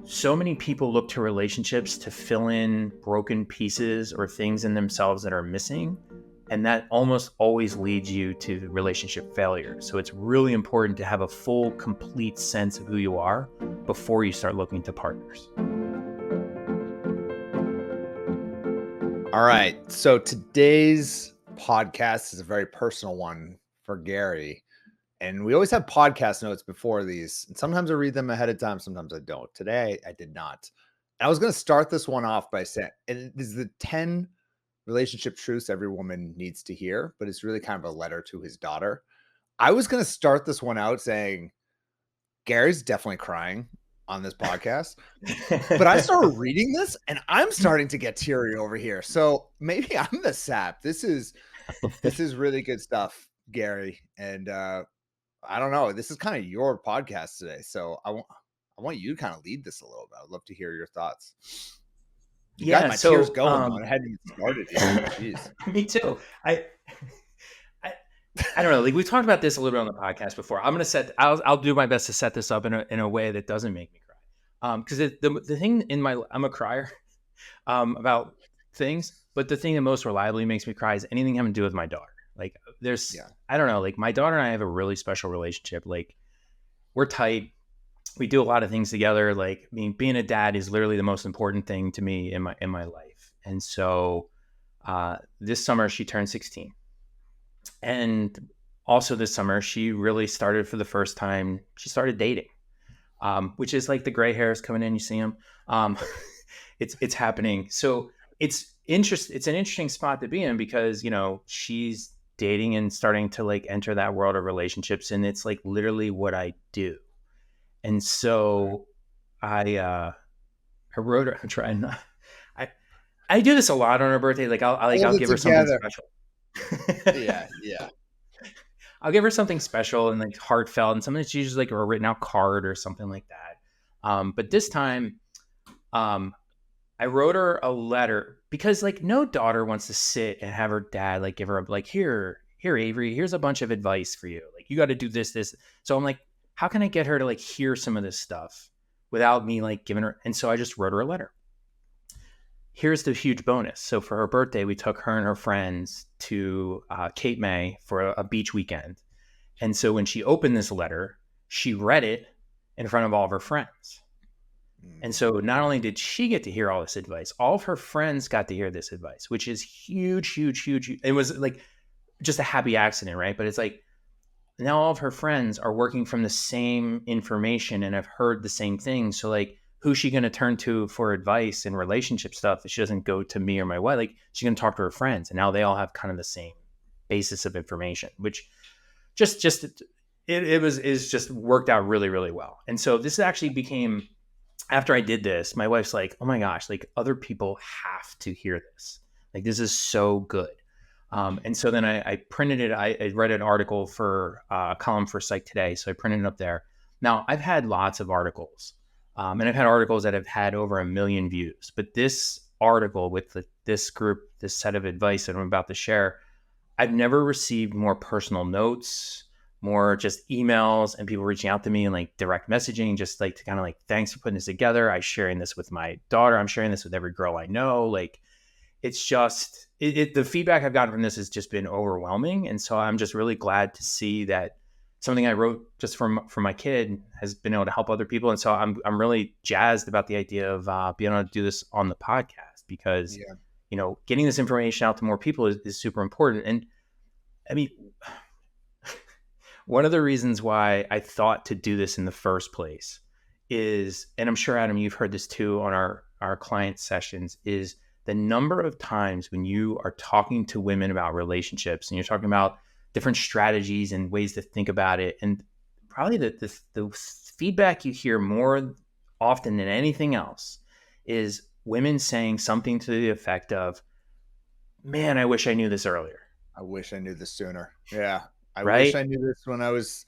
So many people look to relationships to fill in broken pieces or things in themselves that are missing. And that almost always leads you to relationship failure. So it's really important to have a full, complete sense of who you are before you start looking to partners. All right. So today's podcast is a very personal one for Gary. And we always have podcast notes before these. And sometimes I read them ahead of time, sometimes I don't. Today, I did not. And I was going to start this one off by saying, and this is the 10 relationship truths every woman needs to hear, but it's really kind of a letter to his daughter. I was going to start this one out saying, Gary's definitely crying on this podcast, but I started reading this and I'm starting to get teary over here. So maybe I'm the sap. This is really good stuff, Gary. And I don't know. This is kind of your podcast today, so I want you to kind of lead this a little bit. I'd love to hear your thoughts. You got my tears going on. I hadn't even started yet. Jeez. Me too. I don't know. Like we've talked about this a little bit on the podcast before. I'll do my best to set this up in a way that doesn't make me cry. Because the thing I'm a crier about things, but the thing that most reliably makes me cry is anything having to do with my daughter. Like I don't know, like my daughter and I have a really special relationship. Like we're tight. We do a lot of things together. Like, I mean, being a dad is literally the most important thing to me in my life. And so this summer she turned 16. And also this summer, she really started for the first time. She started dating, which is like the gray hairs coming in. You see them. It's happening. So it's an interesting spot to be in because, you know, she's dating and starting to like enter that world of relationships. And it's like literally what I do. And so I wrote her, I'm trying not, I do this a lot on her birthday. Like I'll give her something special. Yeah. I'll give her something special and like heartfelt and something that's usually like a written out card or something like that. But this time, I wrote her a letter because like no daughter wants to sit and have her dad like give her like here Avery, here's a bunch of advice for you. Like you got to do this. So I'm like, how can I get her to like hear some of this stuff without me like giving her? And so I just wrote her a letter. Here's the huge bonus. So for her birthday, we took her and her friends to Cape May for a beach weekend. And so when she opened this letter, she read it in front of all of her friends. And so not only did she get to hear all this advice, all of her friends got to hear this advice, which is huge. It was like just a happy accident, right? But it's like now all of her friends are working from the same information and have heard the same thing. So like, who's she going to turn to for advice and relationship stuff if she doesn't go to me or my wife? Like she's going to talk to her friends, and now they all have kind of the same basis of information, which is just worked out really, really well. And so this actually became, after I did this, my wife's like, oh my gosh, like other people have to hear this. Like this is so good. And so then I printed it. I read an article for a column for Psych Today. So I printed it up there. Now I've had lots of articles. And I've had articles that have had over 1 million views. But this article with this group, this set of advice that I'm about to share, I've never received more personal notes, more just emails and people reaching out to me and like direct messaging, just like to kind of like, thanks for putting this together. I'm sharing this with my daughter. I'm sharing this with every girl I know. Like it's just, the feedback I've gotten from this has just been overwhelming. And so I'm just really glad to see that something I wrote just for my kid has been able to help other people. And so I'm really jazzed about the idea of being able to do this on the podcast because, you know, getting this information out to more people is super important. And I mean, one of the reasons why I thought to do this in the first place is, and I'm sure, Adam, you've heard this too on our client sessions, is the number of times when you are talking to women about relationships and you're talking about different strategies and ways to think about it. And probably the feedback you hear more often than anything else is women saying something to the effect of, man, I wish I knew this earlier. I wish I knew this sooner. Yeah. I right? wish I knew this when I was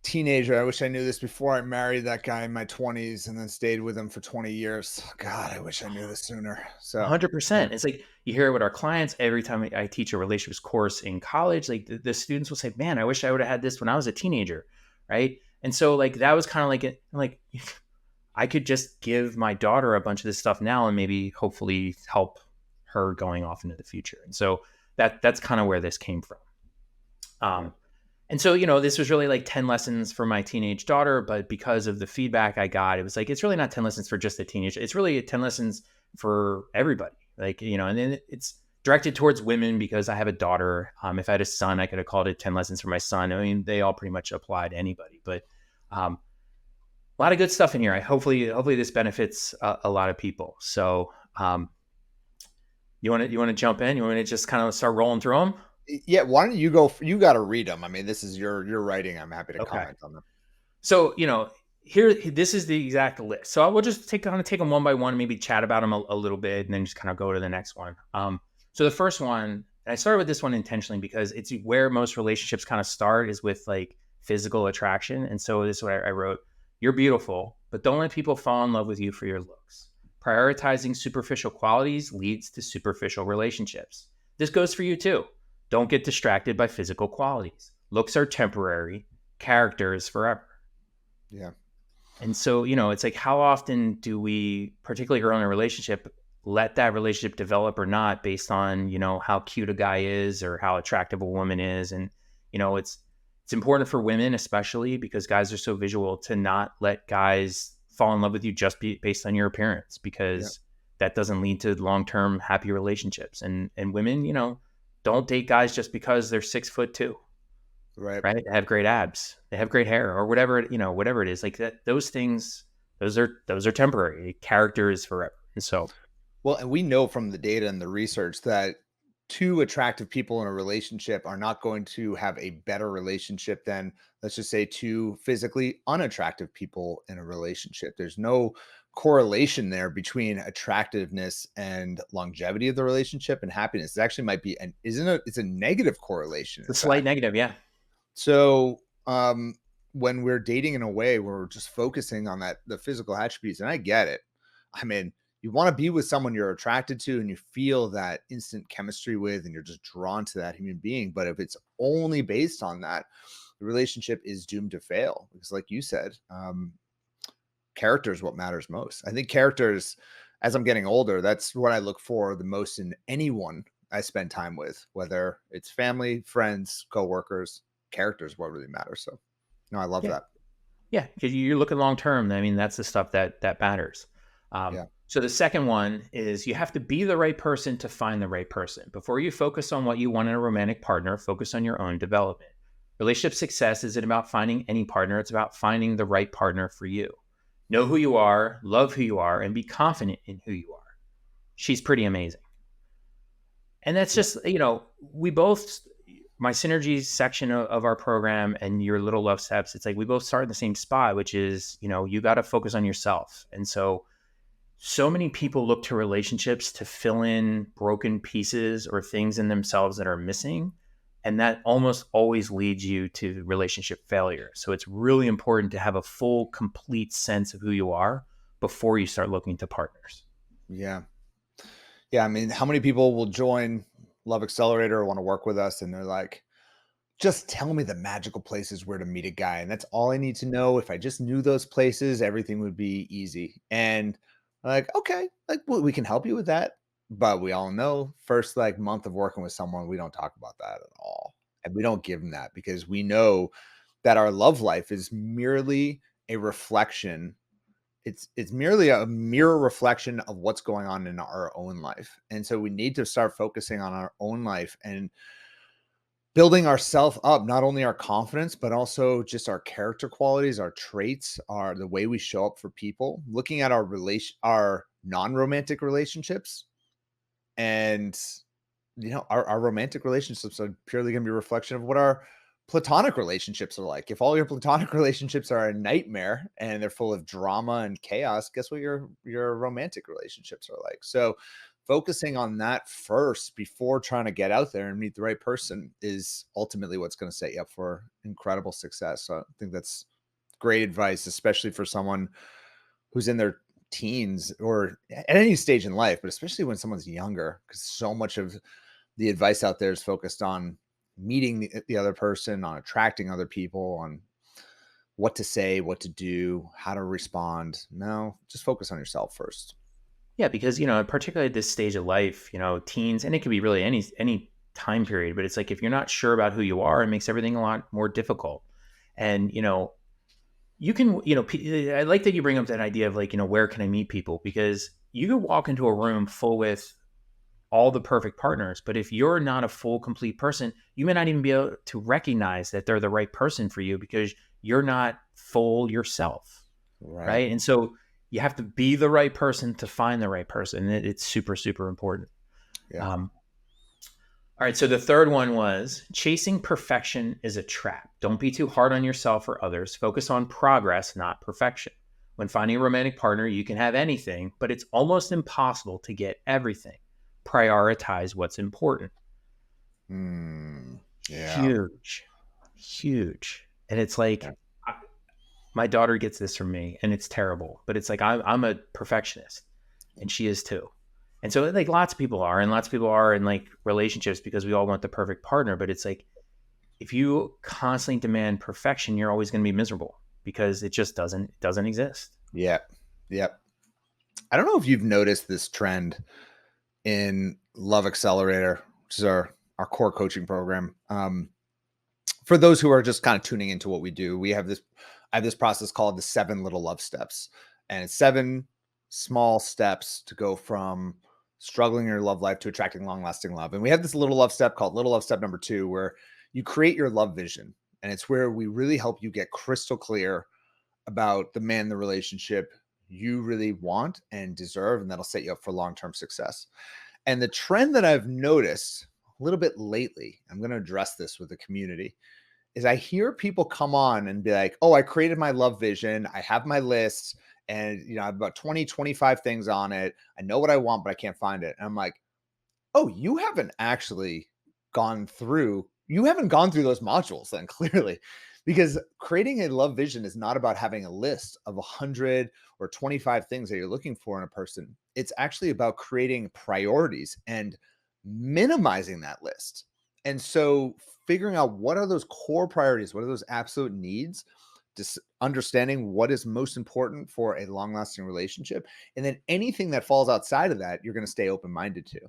teenager. I wish I knew this before I married that guy in my 20s and then stayed with him for 20 years. God, I wish I knew this sooner. So 100%. It's like you hear it with our clients every time I teach a relationships course in college. Like the students will say, man, I wish I would have had this when I was a teenager. Right. And so like that was kind of like I could just give my daughter a bunch of this stuff now and maybe hopefully help her going off into the future. And so that's kind of where this came from. And so, this was really like 10 lessons for my teenage daughter, but because of the feedback I got, it was like, it's really not 10 lessons for just a teenager. It's really 10 lessons for everybody. Like, and then it's directed towards women because I have a daughter. If I had a son, I could have called it 10 lessons for my son. I mean, they all pretty much apply to anybody, but a lot of good stuff in here. Hopefully this benefits a lot of people. So, you want to jump in? You want me to just kind of start rolling through them? Yeah, why don't you go? You got to read them. I mean, this is your writing. I'm happy to Okay. comment on them. So, this is the exact list. So I will just take them one by one, maybe chat about them a little bit, and then just kind of go to the next one. So the first one, I started with this one intentionally because it's where most relationships kind of start, is with like physical attraction. And so this is what I wrote: you're beautiful, but don't let people fall in love with you for your looks. Prioritizing superficial qualities leads to superficial relationships. This goes for you too. Don't get distracted by physical qualities. Looks are temporary, character is forever. Yeah. And so, it's like, how often do we, particularly early in a relationship, let that relationship develop or not based on, how cute a guy is or how attractive a woman is. And, it's important for women, especially because guys are so visual, to not let guys fall in love with you just based on your appearance, because that doesn't lead to long-term happy relationships. And women, don't date guys just because they're 6'2". Right. They have great abs, they have great hair, or whatever, whatever it is, like that. Those things, those are temporary. Character is forever. And so, well, and we know from the data and the research that two attractive people in a relationship are not going to have a better relationship than, let's just say, two physically unattractive people in a relationship. There's no correlation there between attractiveness and longevity of the relationship and happiness. It actually might be it's a negative correlation. it's a slight negative. Yeah. So, when we're dating in a way where we're just focusing on the physical attributes, and I get it. I mean, you want to be with someone you're attracted to and you feel that instant chemistry with, and you're just drawn to that human being. But if it's only based on that, the relationship is doomed to fail. Because, like you said, character is what matters most. I think characters, as I'm getting older, that's what I look for the most in anyone I spend time with, whether it's family, friends, coworkers. Character is what really matters. So, no, I love that. Yeah, because you're looking long term. I mean, that's the stuff that matters. So the second one is, you have to be the right person to find the right person. Before you focus on what you want in a romantic partner, focus on your own development. Relationship success isn't about finding any partner. It's about finding the right partner for you. Know who you are, love who you are, and be confident in who you are. She's pretty amazing. And that's just, we both, my synergies section of our program and your little love steps, it's like we both start in the same spot, which is, you got to focus on yourself. And so many people look to relationships to fill in broken pieces or things in themselves that are missing. And that almost always leads you to relationship failure. So it's really important to have a full, complete sense of who you are before you start looking to partners. Yeah. Yeah. I mean, how many people will join Love Accelerator or want to work with us, and they're like, just tell me the magical places where to meet a guy, and that's all I need to know. If I just knew those places, everything would be easy. And like, okay, like, we can help you with that. But we all know, first like month of working with someone, we don't talk about that at all. And we don't give them that, because we know that our love life is merely a reflection. It's merely a mirror reflection of what's going on in our own life. And so we need to start focusing on our own life and building ourselves up, not only our confidence, but also just our character qualities, our traits, our the way we show up for people, looking at our non-romantic relationships. And our romantic relationships are purely going to be a reflection of what our platonic relationships are like. If all your platonic relationships are a nightmare and they're full of drama and chaos, guess what your romantic relationships are like? So focusing on that first before trying to get out there and meet the right person is ultimately what's going to set you up for incredible success. So I think that's great advice, especially for someone who's in their teens or at any stage in life, but especially when someone's younger, because so much of the advice out there is focused on meeting the other person, on attracting other people, on what to say, what to do, how to respond. No, just focus on yourself first. Yeah, because particularly at this stage of life, teens, and it could be really any time period, but it's like if you're not sure about who you are, it makes everything a lot more difficult. And you can, I like that you bring up that idea of like, where can I meet people? Because you could walk into a room full with all the perfect partners, but if you're not a full, complete person, you may not even be able to recognize that they're the right person for you because you're not full yourself. Right. Right. And so you have to be the right person to find the right person. It's super, super important. Yeah. All right. So the third one was chasing perfection is a trap. Don't be too hard on yourself or others. Focus on progress, not perfection. When finding a romantic partner, you can have anything, but it's almost impossible to get everything. Prioritize what's important. Yeah. Huge, huge. And it's like, my daughter gets this from me and it's terrible, but it's like, I'm a perfectionist and she is too. And so like lots of people are, and lots of people are in like relationships because we all want the perfect partner. But it's like, if you constantly demand perfection, you're always going to be miserable because it just doesn't exist. Yep. I don't know if you've noticed this trend in Love Accelerator, which is our core coaching program. For those who are just kind of tuning into what we do, I have this process called the 7 little love steps, and it's 7 small steps to go from struggling in your love life to attracting long lasting love. And we have this little love step called little love step number 2, where you create your love vision. And it's where we really help you get crystal clear about the man, the relationship you really want and deserve. And that'll set you up for long-term success. And the trend that I've noticed a little bit lately, I'm going to address this with the community, is I hear people come on and be like, oh, I created my love vision. I have my list and, I have about 20, 25 things on it. I know what I want, but I can't find it. And I'm like, oh, you haven't gone through those modules then clearly, because creating a love vision is not about having a list of 100 or 25 things that you're looking for in a person. It's actually about creating priorities and minimizing that list. And so figuring out what are those core priorities, what are those absolute needs, just understanding what is most important for a long-lasting relationship. And then anything that falls outside of that, you're going to stay open-minded to.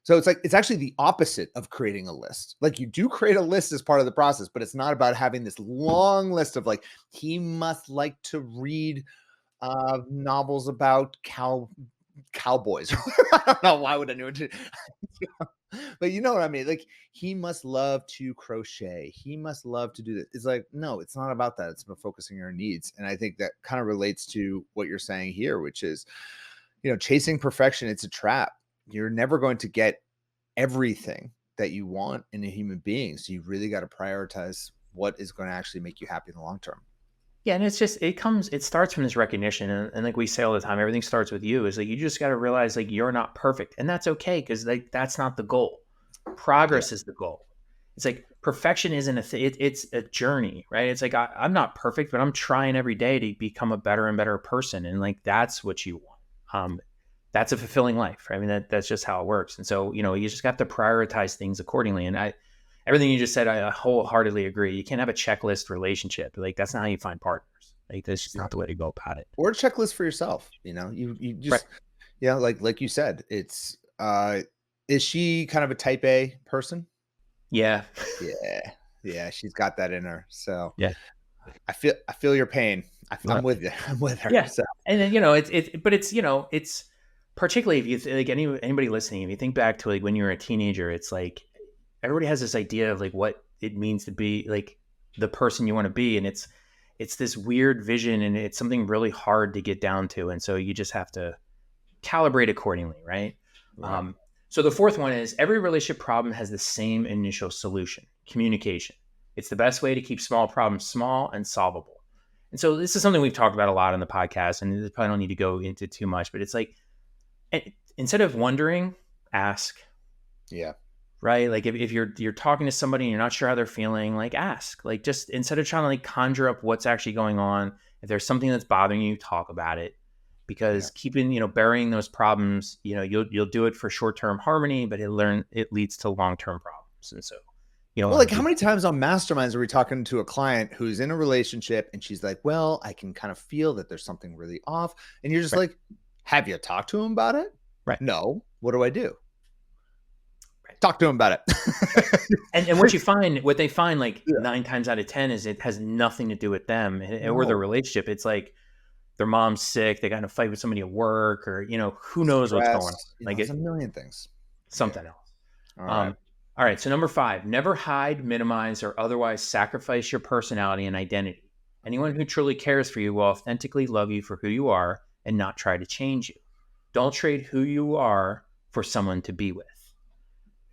So it's actually the opposite of creating a list. Like, you do create a list as part of the process, but it's not about having this long list of like, he must like to read novels about cowboys. I don't know, why would anyone do but you know what I mean? Like, he must love to crochet. He must love to do this. It's like, no, it's not about that. It's about focusing on your needs. And I think that kind of relates to what you're saying here, which is, chasing perfection. It's a trap. You're never going to get everything that you want in a human being. So you really got to prioritize what is going to actually make you happy in the long term. Yeah, and it starts from this recognition, and like we say all the time, everything starts with you. Is like you just got to realize like you're not perfect, and that's okay because like that's not the goal. Progress is the goal. It's like perfection isn't a thing. It's a journey, right? It's like I'm not perfect, but I'm trying every day to become a better and better person, and like that's what you want. That's a fulfilling life, right? I mean, that's just how it works. And so you just have to prioritize things accordingly. And everything you just said, I wholeheartedly agree. You can't have a checklist relationship. Like, that's not how you find partners. Like, that's just not the way to go about it. Or a checklist for yourself. You just, like you said, it's, is she kind of a type A person? Yeah. Yeah. She's got that in her. So yeah, I feel your pain. I'm with you. I'm with her. Yeah. So. And then, it's particularly if you like anybody listening, if you think back to like when you were a teenager, it's like, everybody has this idea of like what it means to be like the person you want to be. And it's this weird vision, and it's something really hard to get down to. And so you just have to calibrate accordingly. Right. So the fourth one is every relationship problem has the same initial solution: communication. It's the best way to keep small problems small and solvable. And so this is something we've talked about a lot on the podcast, and I probably don't need to go into too much, but it's like, instead of wondering, ask. Yeah. Right. Like if you're talking to somebody and you're not sure how they're feeling, like ask, like just instead of trying to like conjure up what's actually going on, if there's something that's bothering you, talk about it, because keeping, burying those problems, you'll do it for short-term harmony, but it leads to long-term problems. And so You don't Well, want like to how do many that. times on masterminds are we talking to a client who's in a relationship and she's like, well, I can kind of feel that there's something really off. And you're just Right. like, have you talked to him about it? Right. No. What do I do? Right. Talk to him about Right. it. And what they find like Yeah. 9 times out of 10 is it has nothing to do with them or their No. relationship. It's like their mom's sick, they got in a fight with somebody at work, or who knows what's going on. Stress, Like there's a million things. Yeah. something else. All right. All right. So number 5, never hide, minimize, or otherwise sacrifice your personality and identity. Anyone who truly cares for you will authentically love you for who you are and not try to change you. Don't trade who you are for someone to be with.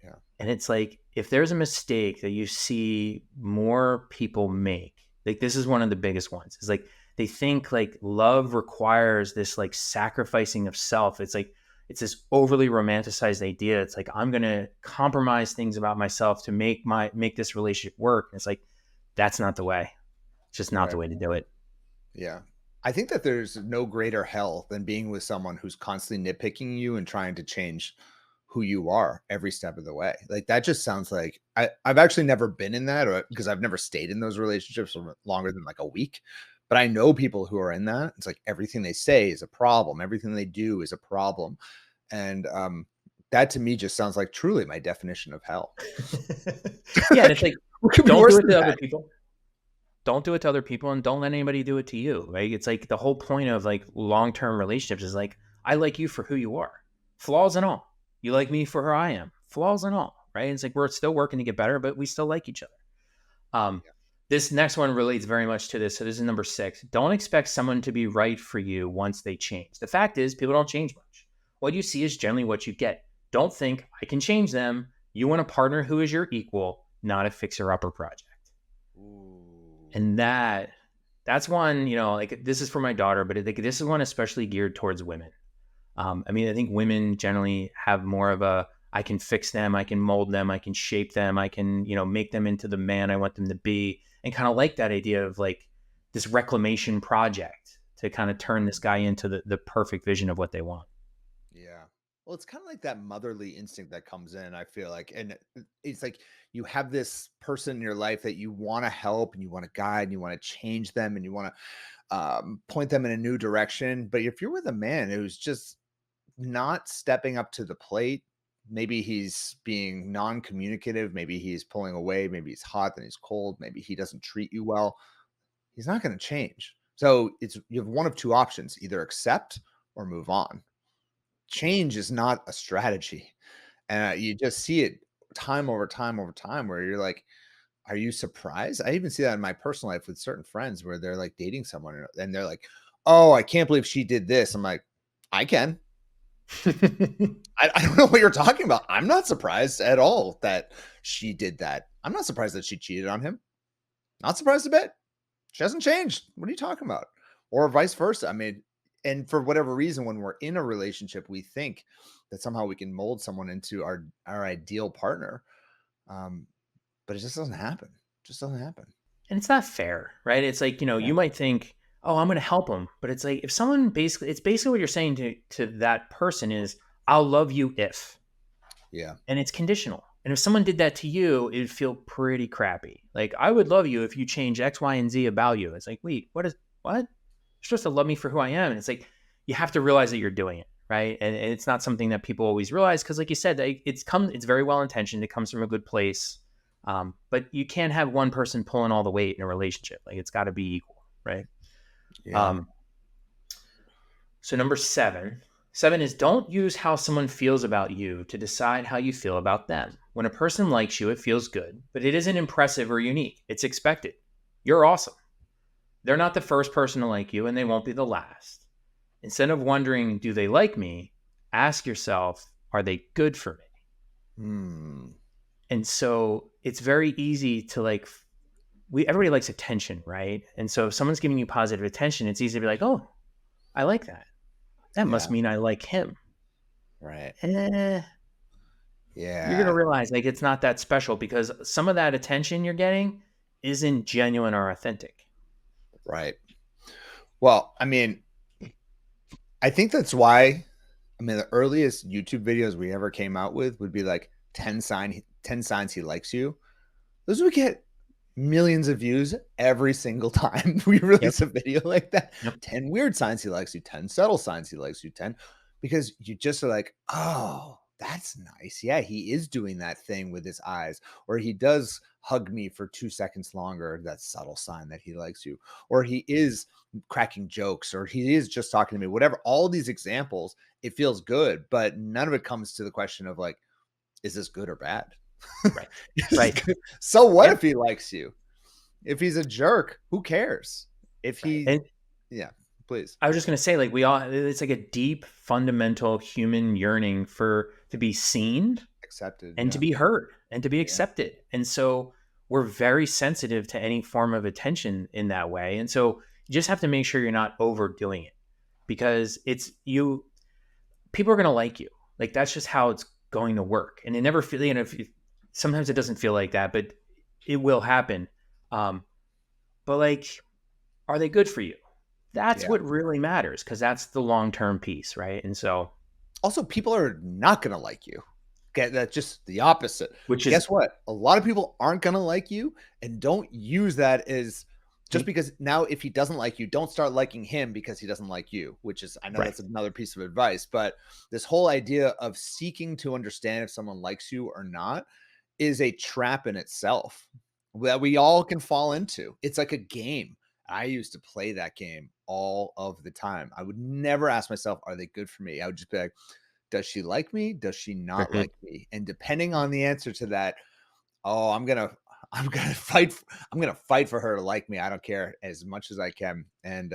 Yeah. And it's like, if there's a mistake that you see more people make, like this is one of the biggest ones, is like they think like love requires this like sacrificing of self. It's like, it's this overly romanticized idea. It's like, I'm going to compromise things about myself to make this relationship work. And it's like, that's not the way. It's just not Right. the way to do it. Yeah. I think that there's no greater hell than being with someone who's constantly nitpicking you and trying to change who you are every step of the way. Like that just sounds like I've actually never been in that, or because I've never stayed in those relationships for longer than like a week. But I know people who are in that. It's like everything they say is a problem. Everything they do is a problem. And that to me just sounds like truly my definition of hell. Yeah. And it's like, What could be don't worse do it than to other that? people. Don't do it to other people, and don't let anybody do it to you. Right. It's like the whole point of like long-term relationships is like, I like you for who you are, flaws and all. You like me for who I am, flaws and all. Right. It's like we're still working to get better, but we still like each other. Um, this next one relates very much to this. So this is number 6. Don't expect someone to be right for you once they change. The fact is, people don't change much. What you see is generally what you get. Don't think I can change them. You want a partner who is your equal, not a fixer-upper project. Ooh. And that's one, like this is for my daughter, but this is one especially geared towards women. I mean, I think women generally have more of a, I can fix them, I can mold them, I can shape them, I can, make them into the man I want them to be, and kind of like that idea of like this reclamation project to kind of turn this guy into the perfect vision of what they want. Yeah. Well, it's kind of like that motherly instinct that comes in, I feel like. And it's like you have this person in your life that you want to help and you want to guide and you want to change them and you want to point them in a new direction. But if you're with a man who's just not stepping up to the plate, maybe he's being non communicative, maybe he's pulling away, maybe he's hot, then he's cold, maybe he doesn't treat you well, he's not going to change. So you have one of two options, either accept or move on. Change is not a strategy. And you just see it time over time over time where you're like, are you surprised? I even see that in my personal life with certain friends where they're like dating someone and they're like, oh, I can't believe she did this. I'm like, I can. I don't know what you're talking about. I'm not surprised at all that she did that. I'm not surprised that she cheated on him. Not surprised a bit. She hasn't changed. What are you talking about? Or vice versa. I mean, and for whatever reason, when we're in a relationship, we think that somehow we can mold someone into our ideal partner. But it just doesn't happen. It just doesn't happen. And it's not fair, right? It's like, Yeah. you might think, oh, I'm going to help them. But it's like, if someone it's basically what you're saying to that person is, I'll love you if, Yeah. and it's conditional. And if someone did that to you, it would feel pretty crappy. Like, I would love you if you change X, Y, and Z about you. It's like, wait, what? You're supposed to love me for who I am. And it's like, you have to realize that you're doing it. Right. And it's not something that people always realize. Cause like you said, it's very well intentioned. It comes from a good place. But you can't have one person pulling all the weight in a relationship. Like it's got to be equal. Right. Yeah. So number 7 is don't use how someone feels about you to decide how you feel about them. When a person likes you, it feels good, but it isn't impressive or unique. It's expected. You're awesome. They're not the first person to like you, and they won't be the last. Instead of wondering, do they like me? Ask yourself, are they good for me? And so it's very easy to like, everybody likes attention, right? And so if someone's giving you positive attention, it's easy to be like, oh, I like that. That must mean I like him. Right. You're Yeah. going to realize like it's not that special because some of that attention you're getting isn't genuine or authentic. Right. Well, I mean, I think that's why, the earliest YouTube videos we ever came out with would be like 10 signs he likes you. those would get millions of views every single time we Yep. release a video like that. Yep. 10 weird signs he likes you, 10 subtle signs he likes you, 10, because you just are like, oh, that's nice. Yeah, he is doing that thing with his eyes, or he does hug me for 2 seconds longer. That's subtle sign that he likes you, or he is cracking jokes, or he is just talking to me, whatever. All these examples, it feels good, but none of it comes to the question of like, is this good or bad? Right. Right. So what Yep. if he likes you? If he's a jerk, who cares? If Right. he, And yeah, please. I was just going to say, like, we all, it's like a deep, fundamental human yearning to be seen Accepted. and to Yeah. be heard and to be Yeah. accepted. And so we're very sensitive to any form of attention in that way. And so you just have to make sure you're not overdoing it, because people are going to like you. Like, that's just how it's going to work. And it never feel, sometimes it doesn't feel like that, but it will happen. But like, are they good for you? That's Yeah. what really matters, because that's the long-term piece, right? And so, Also, people are not going to like you. Okay, that's just the opposite. which is Guess what? A lot of people aren't going to like you, and don't use that as just because now if he doesn't like you, don't start liking him because he doesn't like you, which is, I know right. that's another piece of advice, but this whole idea of seeking to understand if someone likes you or not is a trap in itself that we all can fall into. It's like a game. I used to play that game all of the time. I would never ask myself, are they good for me? I would just be like, does she like me? Does she not Right. like me? And depending on the answer to that, oh, I'm gonna fight for her to like me. I don't care as much as I can. And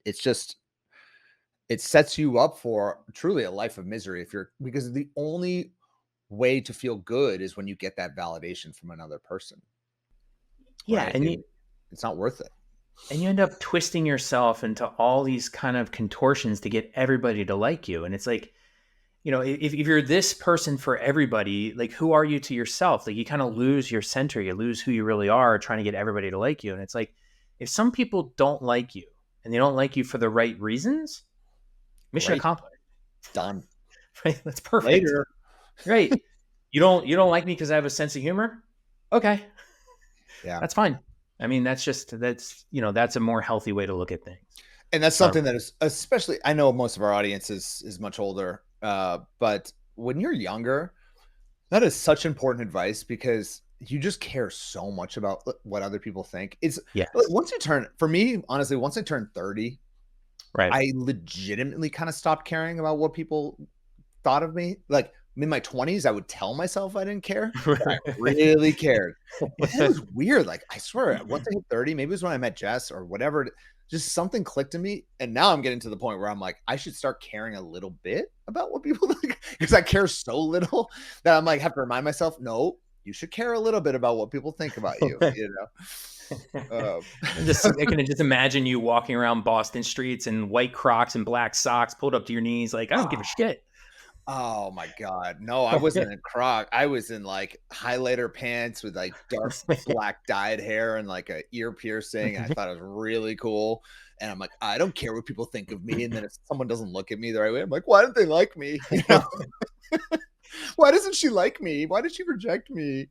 it's just it sets you up for truly a life of misery if you're because the only way to feel good is when you get that validation from another person, Yeah, right? And it's not worth it. and you end up twisting yourself into all these kind of contortions to get everybody to like you. And it's like, if you're this person for everybody, like, who are you to yourself? Like, you kind of lose your center, you lose who you really are trying to get everybody to like you. And it's like, if some people don't like you and they don't like you for the right reasons, mission Great. accomplished. Done. Right? That's perfect. Later. Right. You don't like me because I have a sense of humor? Okay. Yeah. That's fine. I mean, that's a more healthy way to look at things. And that's something that is especially, I know most of our audience is much older, but when you're younger, that is such important advice because you just care so much about what other people think. It's Yes. once you turn, for me, honestly, once I turned 30, Right. I legitimately kind of stopped caring about what people thought of me. Like in my 20s, I would tell myself I didn't care, but I really cared. And it was weird. Like, I swear, once I hit 30, maybe it was when I met Jess or whatever, just something clicked in me. And now I'm getting to the point where I'm like, I should start caring a little bit about what people think because I care so little that I'm like, have to remind myself, no, you should care a little bit about what people think about you, you know? I can just imagine you walking around Boston streets in white Crocs and black socks pulled up to your knees. Like, I don't give a shit. Oh my God. No, I wasn't in Croc. I was in like highlighter pants with like dark black dyed hair and like a ear piercing. I thought it was really cool. And I'm like, I don't care what people think of me. And then if someone doesn't look at me the right way, I'm like, why don't they like me? You know? Why doesn't she like me? Why did she reject me?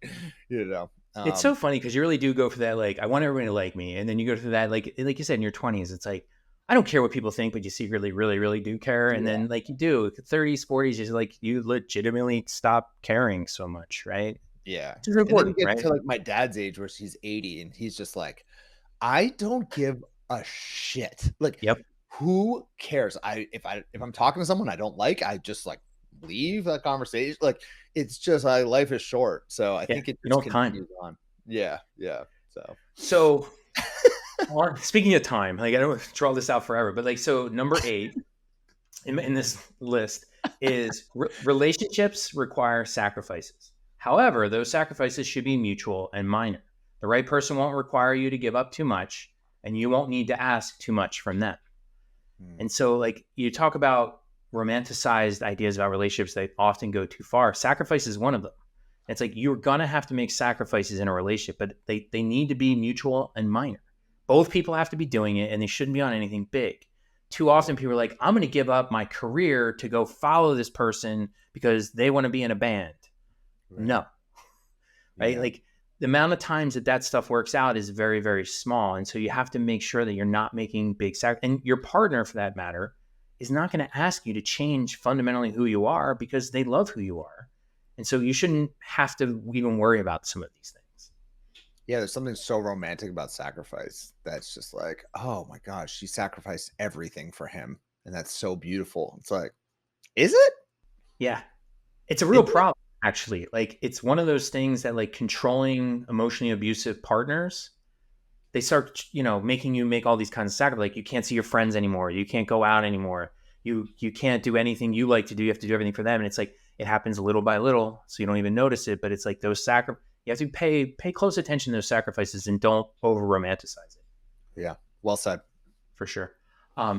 You know? It's so funny because you really do go for that. Like, I want everybody to like me. And then you go through that, like you said, in your 20s, it's like, I don't care what people think, but you secretly really, really do care. And then like you do 30s, 40s, is like you legitimately stop caring so much, right? Yeah. It's important, get right? to like my dad's age where he's 80 and he's just like, I don't give a shit. Like, Yep. who cares? If I'm talking to someone I don't like, I just like leave that conversation. Like, it's just like life is short. So I think it just continues on. Yeah. Yeah. So speaking of time, like, I don't draw this out forever, but like, so number 8 in this list is relationships require sacrifices. However, those sacrifices should be mutual and minor. The right person won't require you to give up too much, and you won't need to ask too much from them. And so, like, you talk about romanticized ideas about relationships that often go too far. Sacrifice is one of them. It's like, you're going to have to make sacrifices in a relationship, but they need to be mutual and minor. Both people have to be doing it, and they shouldn't be on anything big. Too often people are like, I'm going to give up my career to go follow this person because they want to be in a band. Right. No. Right? Yeah. Like, the amount of times that that stuff works out is very, very small. And so you have to make sure that you're not making big and your partner, for that matter, is not going to ask you to change fundamentally who you are because they love who you are. And so you shouldn't have to even worry about some of these things. Yeah, there's something so romantic about sacrifice that's just like, oh my gosh, she sacrificed everything for him. And that's so beautiful. It's like, is it? Yeah. It's a Is real it? problem, actually. Like, it's one of those things that, like, controlling emotionally abusive partners, they start, making you make all these kinds of sacrifices. Like, you can't see your friends anymore. You can't go out anymore. You can't do anything you like to do. You have to do everything for them. And it's like, it happens little by little, so you don't even notice it. But it's like those you have to pay close attention to those sacrifices and don't over romanticize it. Yeah. Well said. For sure.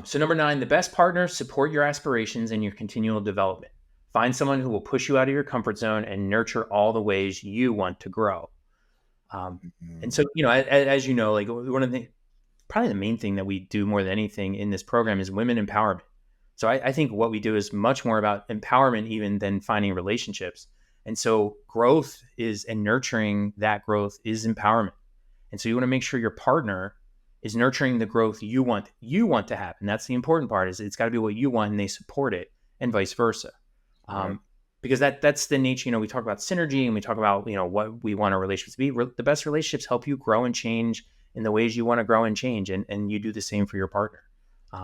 So number 9, the best partners support your aspirations and your continual development. Find someone who will push you out of your comfort zone and nurture all the ways you want to grow. And so, as you know, like, one of the, probably the main thing that we do more than anything in this program is women empowerment. So I think what we do is much more about empowerment even than finding relationships. And so growth and nurturing that growth is empowerment. And so you want to make sure your partner is nurturing the growth you want to have. And that's the important part, is it's got to be what you want and they support it, and vice versa. Right. Because that's the nature. We talk about synergy and we talk about, what we want our relationships to be. The best relationships help you grow and change in the ways you want to grow and change. And you do the same for your partner.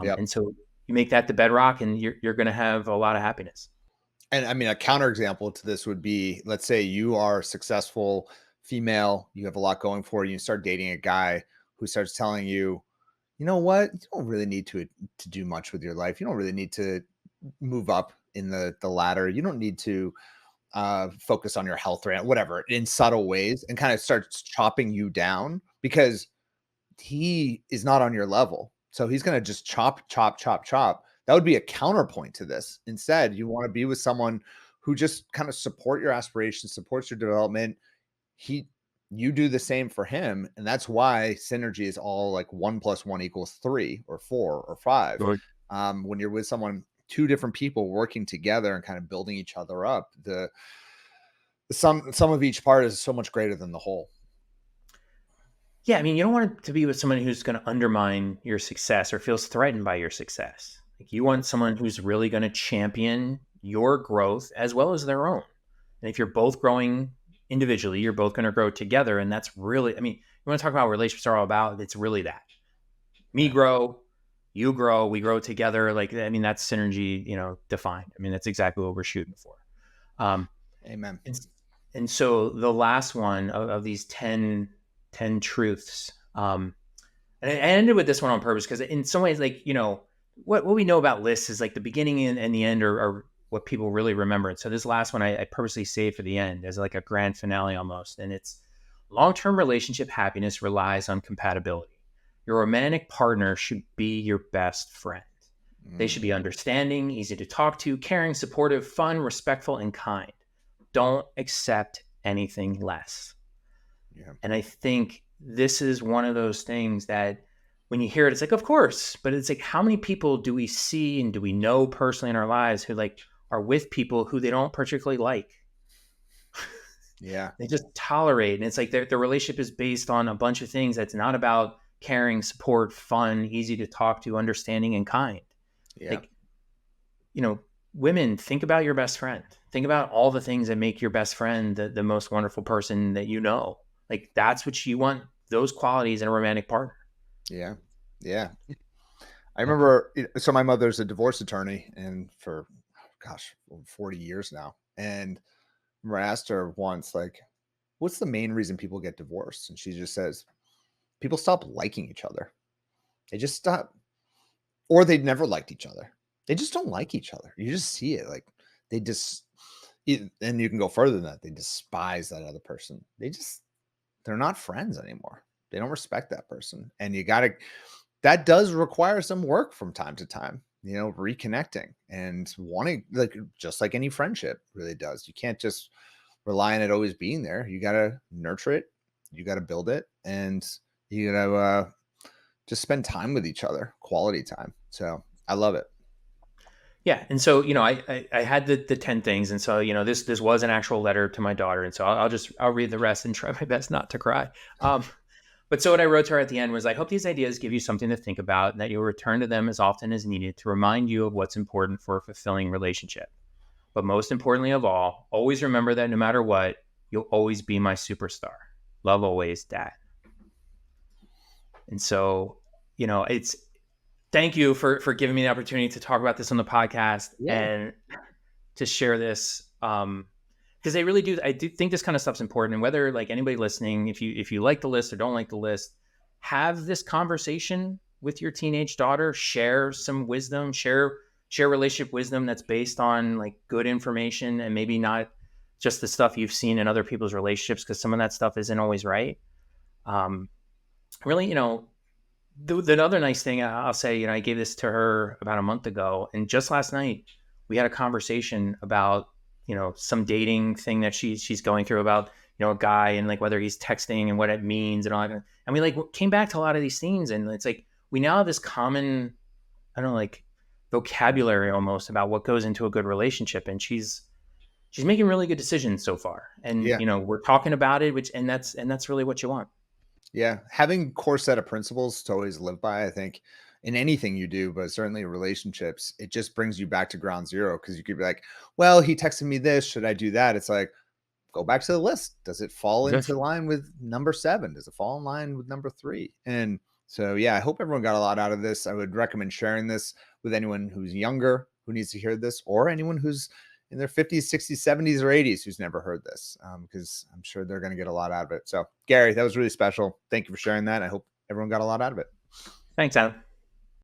Yep. And so you make that the bedrock, and you're going to have a lot of happiness. And I mean, a counterexample to this would be, let's say you are successful female, you have a lot going for you, you start dating a guy who starts telling you, you know what, you don't really need to do much with your life. You don't really need to move up in the ladder. You don't need to focus on your health or whatever, in subtle ways, and kind of starts chopping you down because he is not on your level. So he's going to just chop, chop, chop, chop. That would be a counterpoint to this. Instead, you want to be with someone who just kind of support your aspirations, supports your development. You do the same for him. And that's why synergy is all like 1 + 1 = 3 or 4 or 5. Right. When you're with someone, two different people working together and kind of building each other up, the sum of each part is so much greater than the whole. Yeah, I mean, you don't want to be with someone who's going to undermine your success or feels threatened by your success. Like, you want someone who's really going to champion your growth as well as their own. And if you're both growing individually, you're both going to grow together. And that's really, I mean, you want to talk about what relationships are all about. It's really that. Me grow, you grow, we grow together. Like, I mean, that's synergy, defined. I mean, that's exactly what we're shooting for. Amen. And so the last one of these 10 truths. And I ended with this one on purpose because in some ways, like, what we know about lists is like the beginning and the end are what people really remember. And so this last one, I purposely saved for the end as like a grand finale almost. And it's: long-term relationship happiness relies on compatibility. Your romantic partner should be your best friend. They should be understanding, easy to talk to, caring, supportive, fun, respectful, and kind. Don't accept anything less. Yeah. And I think this is one of those things that when you hear it, it's like, of course, but it's like, how many people do we see and do we know personally in our lives who like are with people who they don't particularly like? Yeah. They just tolerate. And it's like their relationship is based on a bunch of things that's not about caring, support, fun, easy to talk to, understanding, and kind. Yeah. Like, women, think about your best friend. Think about all the things that make your best friend the most wonderful person that you know. Like, that's what you want, those qualities in a romantic partner. Yeah. Yeah. I remember, so my mother's a divorce attorney, and for, gosh, 40 years now. And I remember I asked her once, like, what's the main reason people get divorced? And she just says, people stop liking each other. They just stop, or they never liked each other. They just don't like each other. You just see it. Like, they just, and you can go further than that. They despise that other person. They're not friends anymore. They don't respect that person. And that does require some work from time to time, reconnecting and wanting, like, just like any friendship really does. You can't just rely on it always being there. You got to nurture it. You got to build it, and you got to just spend time with each other, quality time. So I love it. Yeah, and so I had the 10 things, and so this was an actual letter to my daughter, and so I'll read the rest and try my best not to cry. Um, but so what I wrote to her at the end was, I hope these ideas give you something to think about, and that you'll return to them as often as needed to remind you of what's important for a fulfilling relationship. But most importantly of all, always remember that no matter what, you'll always be my superstar. Love always, Dad. And so, it's thank you for giving me the opportunity to talk about this on the podcast Yeah. and to share this. Because I do think this kind of stuff's important. And whether like anybody listening, if you like the list or don't like the list, have this conversation with your teenage daughter. Share some wisdom. Share relationship wisdom that's based on like good information, and maybe not just the stuff you've seen in other people's relationships, because some of that stuff isn't always right. Um, really, the other nice thing I'll say, I gave this to her about a month ago, and just last night we had a conversation about, some dating thing that she's going through, about, a guy, and like whether he's texting and what it means and all that. And we like came back to a lot of these things, and it's like we now have this common, I don't know, like vocabulary almost about what goes into a good relationship, and she's making really good decisions so far. And Yeah. we're talking about it, and that's really what you want. Yeah, having core set of principles to always live by, I think, in anything you do, but certainly relationships, it just brings you back to ground zero, because you could be like, well, he texted me this, should I do that? It's like, go back to the list. Does it fall into line with number 7? Does it fall in line with number 3? And so, yeah, I hope everyone got a lot out of this. I would recommend sharing this with anyone who's younger who needs to hear this, or anyone who's in their 50s, 60s, 70s, or 80s who's never heard this, because I'm sure they're going to get a lot out of it. So, Gary, that was really special. Thank you for sharing that. I hope everyone got a lot out of it. Thanks, Adam.